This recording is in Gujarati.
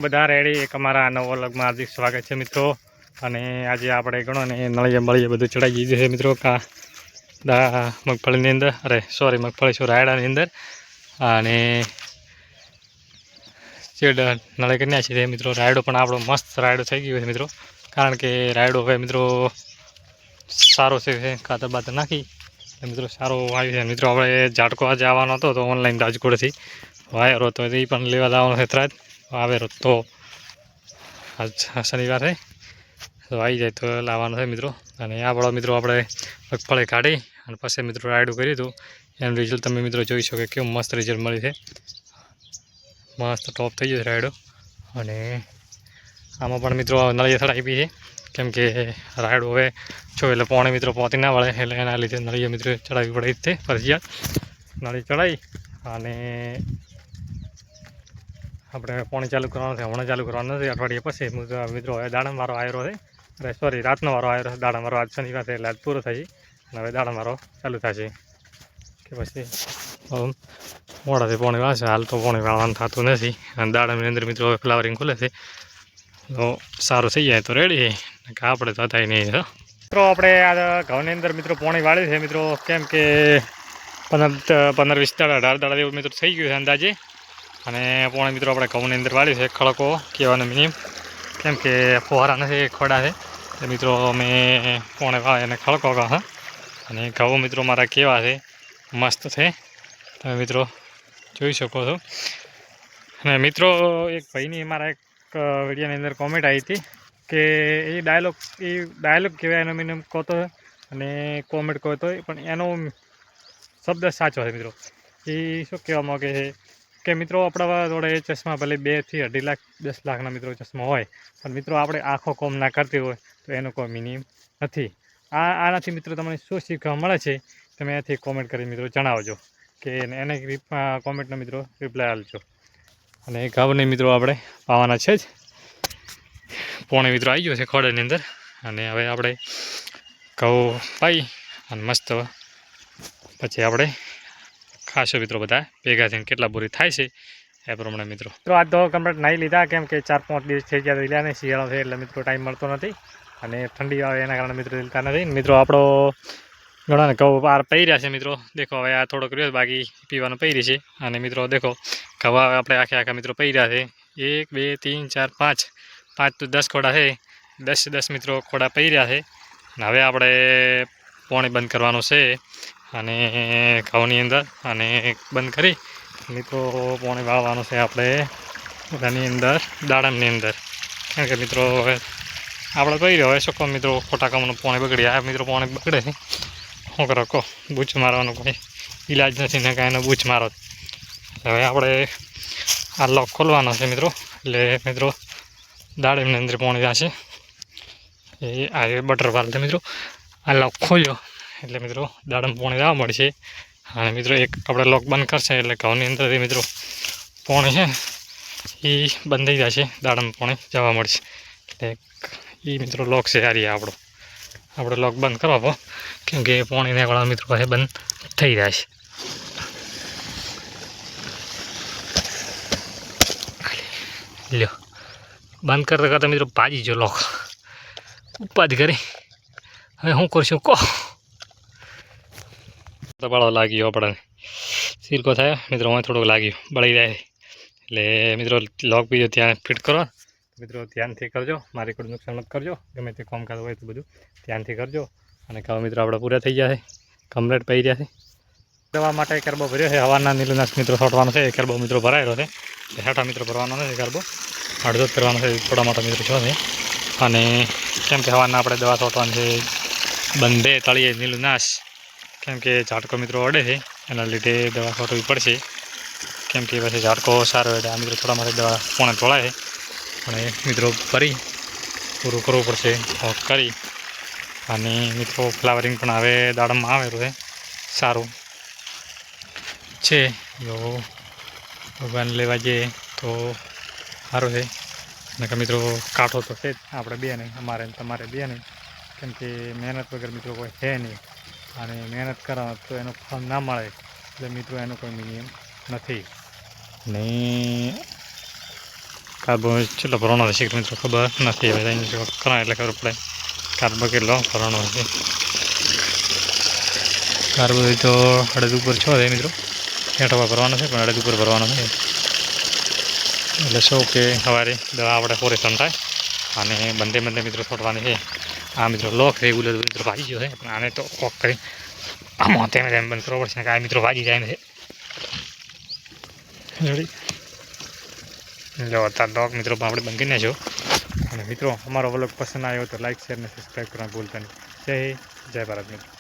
બધા રેડી એક અમારા નવો વ્લોગમાં હાર્દિક સ્વાગત છે મિત્રો। અને આજે આપણે ગણો ને નળીએ મળીએ બધું ચડાવી દીધું છે મિત્રો। મગફળીની અંદર મગફળી શું રાયડાની અંદર અને ચેડ નળે કરી નાખી છે મિત્રો। રાયડો પણ આપણો મસ્ત રાયડો થઈ ગયો છે મિત્રો, કારણ કે રાયડો હવે મિત્રો સારો છે, ખાતર બાતર નાખી મિત્રો સારો આવ્યો છે મિત્રો। આપણે ઝાટકો આજે આવવાનો હતો તો ઓનલાઈન રાજકોટથી વાયરો હતો એ પણ લેવા લાવવાનો છે ત્રાજ આવેરો તો આજ શનિવાર છે તો આવી જાય તો લાવવાનો છે મિત્રો। અને આ બળો મિત્રો આપણે મગફળી કાઢી અને પછી મિત્રો રાયડું કર્યું હતું, એનું રિઝલ્ટ તમે મિત્રો જોઈ શકો કેવું મસ્ત રિઝલ્ટ મળ્યું છે, મસ્ત ટોપ થઈ ગયો છે રાયડો। અને આમાં પણ મિત્રો નળીએ થડાવી છે, કેમ કે રાયડું હવે છો એટલે પોણે મિત્રો પહોંચી ના વળે એટલે એના લીધે નળીએ મિત્રો ચડાવવી પડે તે ફરજિયાત નળી ચડાવી અને આપણે પાણી ચાલુ કરવાનું છે। હમણાં ચાલુ કરવાનું નથી, અઠવાડિયા પછી મિત્રો હવે દાડમ વારો આવ્યો છે, અરે સોરી રાતનો વારો આવ્યો છે દાડમ વારો। આજ શનિવાર છે એટલે આજ પૂરો થાય છે અને હવે દાડમ વારો ચાલુ થશે કે પછી મોડાથી પાણી વાળશે। હાલ તો પાણી વાળવાનું થતું નથી અને દાડમની અંદર મિત્રો ફ્લાવરિંગ ખુલે છે તો સારું થઈ જાય તો રેડી છે, આપણે તો થાય નહીં મિત્રો। આપણે આ ઘઉંની અંદર મિત્રો પાણી વાળ્યું છે મિત્રો, કેમ કે 15-20 દાડા 18 દાડા જેવું મિત્રો થઈ ગયું છે અંદાજે। અને પોણે મિત્રો આપણે ઘઉંની અંદર વાળ્યું છે ખડકો કહેવાનો મિનિમમ, કેમ કે ફુવારા નથી ખોડા છે એટલે મિત્રો અમે પોણે વાળે અને ખડકો કહા। અને ઘઉં મિત્રો મારા કેવા છે, મસ્ત છે, તમે મિત્રો જોઈ શકો છો। અને મિત્રો એક ભાઈની મારા એક વિડીયોની અંદર કોમેન્ટ આવી હતી કે એ ડાયલોગ કહેવાય એનો મિનિમમ કહતો અને કોમેન્ટ કહતો પણ એનો શબ્દ સાચો છે મિત્રો। એ શું કહેવા માગે છે કે મિત્રો આપણા જોડે ચશ્મા ભલે 2 થી 2.5 લાખ 10 લાખના મિત્રો ચશ્મા હોય, પણ મિત્રો આપણે આંખો કોમ ના કરતી હોય તો એનો કોઈ મિનિમમ નથી। આનાથી મિત્રો તમને શું શીખવા મળે છે તમે એથી કોમેન્ટ કરી મિત્રો જણાવજો, કે એને કોમેન્ટનો મિત્રો રિપ્લાય આપજો। અને ઘઉંને મિત્રો આપણે પાવાના છે જ, પોણે મિત્રો આવી ગયો છે ખોડાની અંદર અને હવે આપણે ઘઉં પાઈ અને મસ્ત પછી આપણે ખાસો મિત્રો બધા ભેગા થઈને કેટલા બોરી થાય છે એ પ્રમાણે મિત્રો આજ તો કમ્પ્લીટ નાહી લીધા, કેમ કે 4-5 દિવસ થઈ ગયા લીધા ને શિયાળો છે એટલે મિત્રો ટાઈમ મળતો નથી અને ઠંડી આવે એના કારણે મિત્રો લીધા નથી મિત્રો। આપણો ઘણા ને ઘઉં બહાર પડી રહ્યા છે મિત્રો, દેખો હવે આ થોડોક રહ્યો બાકી પીવાનું પડી છે। અને મિત્રો દેખો ઘઉં આપણે આખા મિત્રો પડી રહ્યા છે, 1 2 3 4 5 તો 10 ખોડા છે, 10 મિત્રો ખોડા પડી રહ્યા છે। અને હવે આપણે પાણી બંધ કરવાનું છે અને ઘઉંની અંદર અને બંધ કરી મિત્રો પાણી વાળવાનું છે આપણે બધાની અંદર દાડમની અંદર, કારણ કે મિત્રો હવે આપણે કહી રહ્યો હવે શું મિત્રો ખોટા કામનું પાણી બગડી આ મિત્રો પાણી બગડે છે, શું કરો કહો, બૂચ મારવાનો કોઈ ઈલાજ નથી ને કાંઈ એનો બૂચ મારો। હવે આપણે આ લોક ખોલવાનો છે મિત્રો, એટલે મિત્રો દાડમની અંદર પાણી જશે એ આ બટર વાલ છે મિત્રો। આ લોક ખોલ્યો એટલે મિત્રો દાડમ પાણી જવા મળશે અને મિત્રો એક આપણે લોક બંધ કરશે એટલે ઘઉંની અંદર મિત્રો પાણી છે એ બંધ થઈ જશે, દાડમ પાણી જવા મળશે એટલે એ મિત્રો લોક છે સારી આપણે લોક બંધ કરવા, કેમ કે પાણી નીકળવા મિત્રો પાસે બંધ થઈ જાય છે। લ્યો બંધ કરતા કરતા મિત્રો ભાજી જો લોક ઉપાધિ કરી હવે શું કરશું કહો, બળો લાગ્યો આપણને સિરકો થાય મિત્રો, હવે થોડુંક લાગ્યું બળી જાય એટલે મિત્રો લોક બીજો ત્યાં ફિટ કરો મિત્રો ધ્યાનથી કરજો, મારી કોઈ નુકસાન મત કરજો, ગમે તે કામ કરવું હોય તો બધું ધ્યાનથી કરજો। અને કામ મિત્રો આપણે પૂરા થઈ ગયા છે, કમ્પ્લીટ પડી રહ્યા છે। દવા માટે કરબો ભર્યો છે, હવાના નીલુનાશ મિત્રો છોટવાનો છે, કરબો મિત્રો ભરાયેલો છે, હેઠા મિત્રો ભરવાનો નથી કરબો, અડધો જ કરવાનો છે, થોડા મોટા મિત્રો છો છે। અને કેમ કે હવાના આપણે દવા છોટવાની છે બંધે તળીએ નીલુનાશ, કેમ કે ઝાટકો મિત્રો અડે છે એના લીધે દવા છોટવી પડશે, કેમ કે પછી ઝાટકો સારો એટલે આ મિત્રો થોડા માટે દવા પોણે તોળાય છે અને મિત્રો ભરી પૂરું કરવું પડશે કરી। અને મિત્રો ફ્લાવરિંગ પણ હવે દાડમમાં આવેલું છે સારું છે, જો ભગવાન લેવા જઈએ તો સારું છે। અને કે મિત્રો કાંઠો તો છે જ આપણે બે નહીં, અમારે તમારે બે નહીં, કેમ કે મહેનત વગર મિત્રો કોઈ છે નહીં અને મહેનત કરો તો એનું ફળ ના મળે એટલે મિત્રો એનો કોઈ મિનિમમ નથી। ને કાર્બો કેટલો ભરવાનો હશે કે મિત્રો ખબર નથી. હવે કરા એટલે ખબર પડે કાર્બો કેટલો ભરવાનો હશે. કાર્બો તો અડધ ઉપર છો છે મિત્રો, 60 ભરવાનો છે પણ અડધ ઉપર ભરવાનો છે. એટલે શું કે સવારે દવા આપણે પોરેશન થાય અને બંને મિત્રો છોડવાની છે. આ મિત્રો લોક રેગ્યુલર મિત્રો ભાજી ગયો છે પણ આને તો કોક કરી આમાં તેમ બંધ કરવો પડશે કે આ મિત્રો ભાજી જાય છે. જો અત્યારે લોક મિત્રો આપણે બંધ કરી નાખ્યો. અને મિત્રો અમારો વ્લોગ પસંદ આવ્યો તો લાઈક શેર અને સબસ્ક્રાઈબ કરવાનું ભૂલતા નહીં. જય ભારત મિત્રો.